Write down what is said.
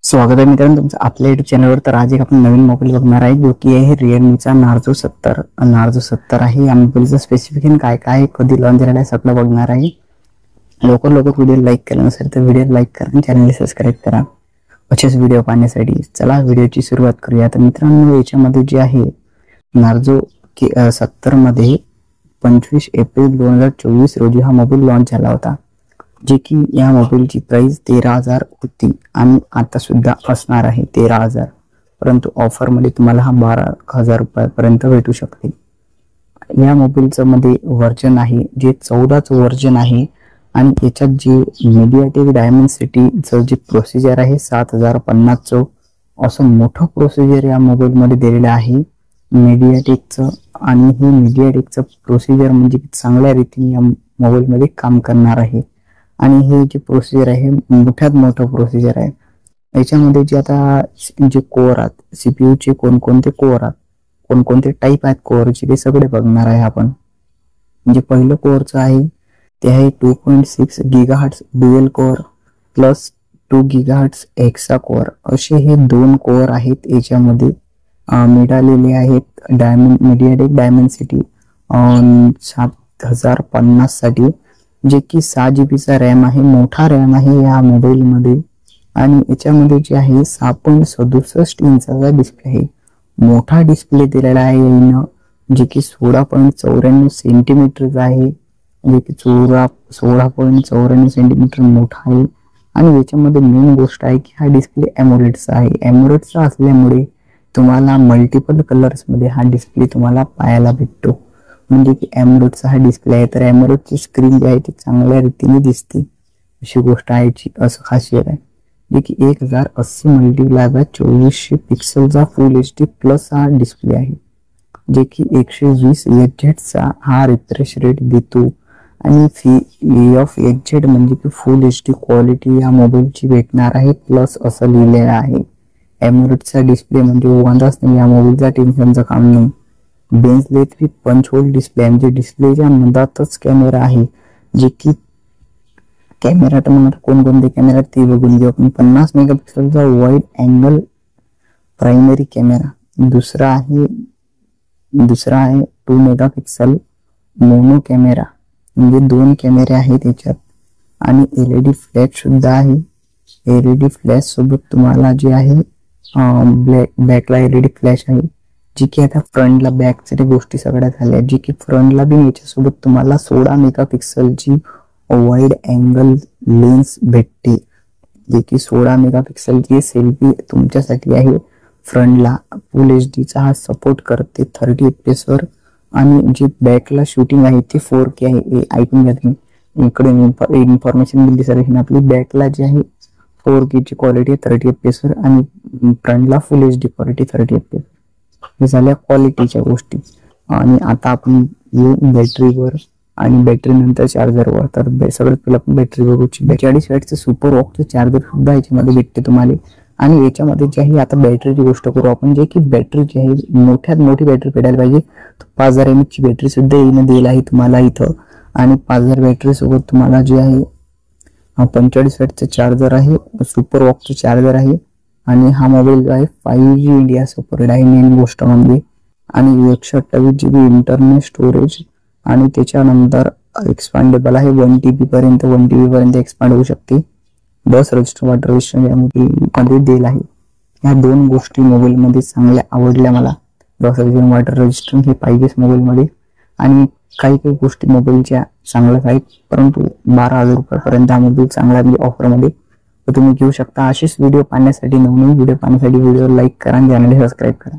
स्वागत आहे मित्रांनो तुमचं आपल्या YouTube चॅनलवर। तर आज एक आपण नवीन मोबाईल बघणार आहे जो की आहे Realmeचा Narzo 70 आहे। या मोबाईलचं स्पेसिफिकेशन काय काय कधी लॉन्च झालेला आहे सगळं बघणार आहे। लवकर व्हिडिओ लाईक केला नसेल तर व्हिडिओ लाईक करा आणि चॅनलला सबस्क्राइब करा असेच व्हिडिओ पाहण्यासाठी। चला व्हिडिओची सुरुवात करूया। तर मित्रांनो याच्यामध्ये जे आहे Narzo 70 मध्ये 25 एप्रिल 2024 रोजी हा मोबाईल लॉन्च झाला होता, जे की या मोबाईलची प्राइस 13,000 होती आणि आता सुद्धा असणार आहे 13,000, परंतु ऑफर मध्ये तुम्हाला हा 12,000 रुपयापर्यंत भेटू शकते। या मोबाईलचं मध्ये वर्जन आहे जे 14चं वर्जन आहे आणि याच्यात जे MediaTek Dimensity जे प्रोसिजर आहे 7050 असं मोठं प्रोसिजर या मोबाईल मध्ये दिलेलं आहे MediaTekचं। आणि हे MediaTekचं प्रोसिजर म्हणजे चांगल्या रीतीने या मोबाईल मध्ये काम करणार आहे आणि हे जे प्रोसिजर आहे मोठ्यात मोठं प्रोसिजर आहे। याच्यामध्ये जे आता जे कोअर आहेत CPU चे कोणकोणते कोअर आहेत, कोणकोणते टाइप आहेत कोअरचे ते सगळे बघणार आहे आपण। म्हणजे पहिलं कोअरचं आहे ते आहे 2.6 GHz dual core plus 2 GHz hexa core, असे हे दोन कोअर आहेत याच्यामध्ये मिळालेले आहेत MediaTek Dimensity 7050 साठी, जे की 6 GB चा रॅम आहे, मोठा रॅम आहे या मोबाईल मध्ये। आणि याच्यामध्ये जे आहे 6.67 इंचाचा डिस्प्ले आहे, मोठा डिस्प्ले दिलेला आहे यानं, जे की 16.94 सेंटीमीटर आहे, जे की 16.94 सेंटीमीटर मोठा आहे। आणि याच्यामध्ये मेन गोष्ट आहे की हा डिस्प्ले एमोलेडचा आहे। एमोलेडचा असल्यामुळे तुम्हाला मल्टिपल कलर्स मध्ये हा डिस्प्ले तुम्हाला पाहायला भेटतो, म्हणजे की एमोलेडचा हा डिस्प्ले आहे तर एमोलेडची स्क्रीन जी आहे ती चांगल्या रीतीने दिसते अशी गोष्ट आहे जी असं खासियत आहे। जे की 1080 मल्टिप्लाय बाय 2400 पिक्सेलचा फुल HD प्लस हा डिस्प्ले आहे, जे की 120 Hz हा रिफ्रेश रेट देतो आणि FHD म्हणजे की फुल HD क्वालिटी या मोबाईलची भेटणार आहे प्लस असं लिहिलेलं आहे। एमोलेडचा डिस्प्ले म्हणजे उगाच नाही, या मोबाईलचा टेन्शनचं काम नाही। बेंचलेट विथ पंच होल डिस्प्ले म्हणजे डिस्प्लेच्या मधातच कॅमेरा आहे, जे की कॅमेरा तर म्हणणार कोणकोणते कॅमेरा ते बघून घेऊ आपण। 50 मेगापिक्सेलचा वाईड अँगल प्रायमरी कॅमेरा, दुसरा आहे 2 मेगापिक्सल मोनो कॅमेरा, म्हणजे 2 कॅमेरे आहेत याच्यात। आणि LED फ्लॅश सुद्धा आहे। LED फ्लॅश सोबत तुम्हाला जे आहे बॅकला LED फ्लॅश आहे, जी की आता फ्रंटला बॅकच्या गोष्टी सगळ्या झाल्या, जी की फ्रंटला बी याच्यासोबत तुम्हाला 16 मेगापिक्सेलची वाईड अँगल लेन्स भेटते, जे की 16 मेगापिक्सेलची सेल्फी तुमच्यासाठी आहे। फ्रंटला फुल HDचा हा सपोर्ट करते 30 FPS वर। आणि जे बॅकला शूटिंग आहे ती 4K आहे। ऐकून घ्या तुम्ही, इकडे इन्फॉर्मेशन दिली सर आपली बॅकला जी आहे 4K ची क्वालिटी 30 FPS वर आणि फ्रंटला फुल HD क्वालिटी 30 FPS। हे झाल्या क्वालिटीच्या गोष्टी। आणि आता आपण येऊ बॅटरीवर आणि बॅटरी नंतर चार्जरवर। तर सगळ्यात पहिला आपण बॅटरी बघूची। 40 वॅटचं सुपर वॉकचं चार्जर सुद्धा याच्यामध्ये भेटते तुम्हाला। आणि याच्यामध्ये जे आहे आता बॅटरीची गोष्ट करू आपण, जे की बॅटरी जी आहे मोठ्यात मोठी बॅटरी भेटायला पाहिजे, 5000 mAh ची बॅटरी सुद्धा येणं दिली आहे तुम्हाला इथं। आणि 5000 बॅटरी सोबत तुम्हाला जे आहे 45 वॅटचं चार्जर आहे, सुपर वॉकचं चार्जर आहे। आणि हा मोबाईल जो आहे 5G इंडिया सपोर्टेड आहे मेन गोष्ट म्हणजे। आणि 128 GB इंटरनल स्टोरेज आणि त्याच्यानंतर एक्सपांडेबल आहे 1 TB पर्यंत एक्सपांड होऊ शकते। 10 रजिस्टर वॉटर रेजिस्टन्स या मोबाईलमध्ये दिला आहे। या दोन गोष्टी मोबाईलमध्ये चांगल्या आवडल्या मला, 10 रजिस्टर वॉटर रेजिस्टन्स हे पाहिजेच मोबाईलमध्ये। आणि काही गोष्टी मोबाईलच्या चांगल्याच आहेत, परंतु 12,000 रुपयापर्यंत हा मोबाईल चांगला म्हणजे ऑफरमध्ये तुम्ही घेऊ शकता। असेच व्हिडिओ पाहण्यासाठी नवनवीन व्हिडिओ पाहण्यासाठी व्हिडिओ लाईक करा आणि चॅनलला सबस्क्राइब करा।